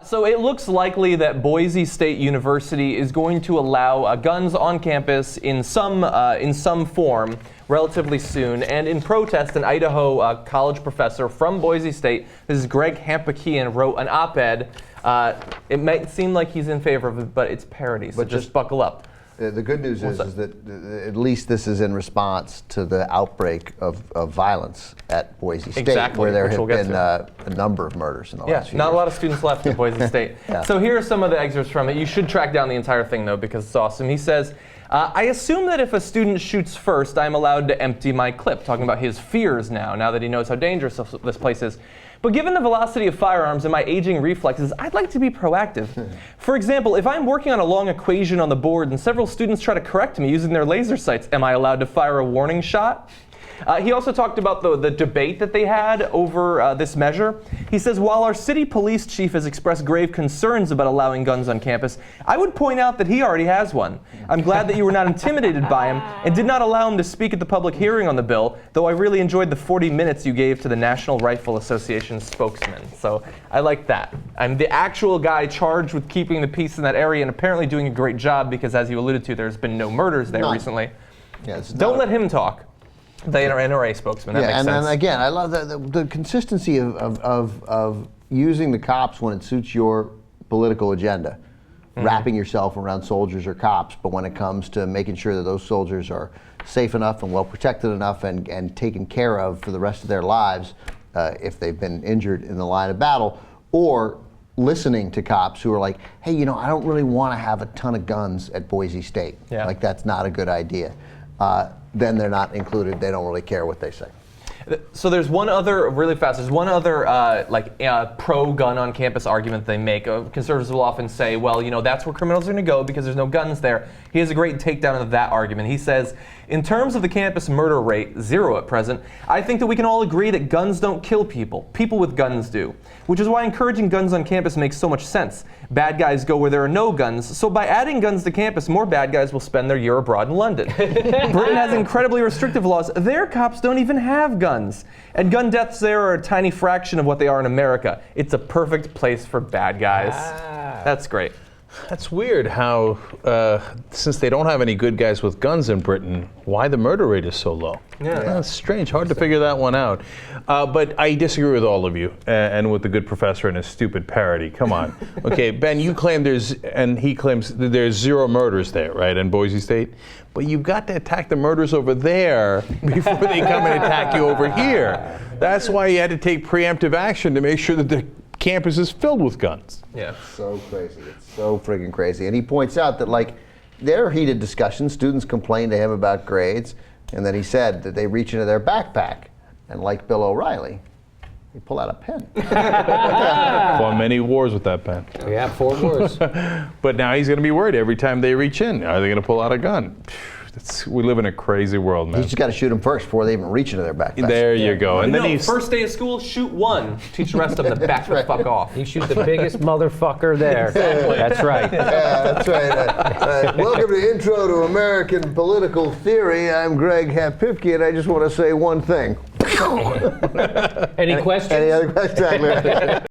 So it looks likely that Boise State University is going to allow guns on campus in some form relatively soon. And in protest, an Idaho college professor from Boise State, this is Greg Hampikian, wrote an op-ed. It might seem like he's in favor of it, but it's parody, so just buckle up. The good news is that at least this is in response to the outbreak of violence at Boise State, where there have been a number of murders in the last few years. Not a lot of students left at Boise State. So here are some of the excerpts from it. You should track down the entire thing, though, because it's awesome. He says, I assume that if a student shoots first, I'm allowed to empty my clip, talking about his fears now that he knows how dangerous this place is. But given the velocity of firearms and my aging reflexes, I'd like to be proactive. For example, if I'm working on a long equation on the board and several students try to correct me using their laser sights, am I allowed to fire a warning shot? He also talked about the debate that they had over this measure. He says, while our city police chief has expressed grave concerns about allowing guns on campus, I would point out that he already has one. I'm glad that you were not intimidated by him and did not allow him to speak at the public hearing on the bill, though I really enjoyed the 40 minutes you gave to the National Rifle Association spokesman. So I like that. I'm the actual guy charged with keeping the peace in that area and apparently doing a great job because, as you alluded to, there's been no murders there recently. Yeah, don't let him talk. The NRA spokesman, that makes sense. And again, I love the consistency of using the cops when it suits your political agenda, wrapping yourself around soldiers or cops, but when it comes to making sure that those soldiers are safe enough and well protected enough and taken care of for the rest of their lives if they've been injured in the line of battle, or listening to cops who are like, hey, you know, I don't really want to have a ton of guns at Boise State. Like, that's not a good idea. Then they're not included. They don't really care what they say. So there's one other, really fast, there's one other pro-gun on campus argument they make. Conservatives will often say, well, you know, that's where criminals are going to go because there's no guns there. He has a great takedown of that argument. He says, in terms of the campus murder rate, 0 at present, I think that we can all agree that guns don't kill people. People with guns do. Which is why encouraging guns on campus makes so much sense. Bad guys go where there are no guns, so by adding guns to campus, more bad guys will spend their year abroad in London. Britain has incredibly restrictive laws. Their cops don't even have guns. And gun deaths there are a tiny fraction of what they are in America. It's a perfect place for bad guys. That's great. That's weird how, since they don't have any good guys with guns in Britain, why the murder rate is so low. That's strange. Hard to figure that one out. But I disagree with all of you and with the good professor and his stupid parody. Come on. Okay, Ben, you claim he claims that there's 0 murders there, right, in Boise State? But you've got to attack the murders over there before they come and attack you over here. That's why you had to take preemptive action to make sure that the campus is filled with guns. So crazy. It's so friggin' crazy. And he points out that, like, there are heated discussions. Students complain to him about grades, and then he said that they reach into their backpack, and like Bill O'Reilly, they pull out a pen. Fought many wars with that pen. Yeah, 4 wars. But now he's going to be worried every time they reach in. Are they going to pull out a gun? We live in a crazy world, man. You just got to shoot them first before they even reach into their backpack. There you go. And then first day of school, shoot 1. Teach the rest of them to back the fuck off. You shoot the biggest motherfucker there. Exactly. That's right. That's right. Welcome to Intro to American Political Theory. I'm Greg Hampikian, and I just want to say one thing. Any questions? Any other questions?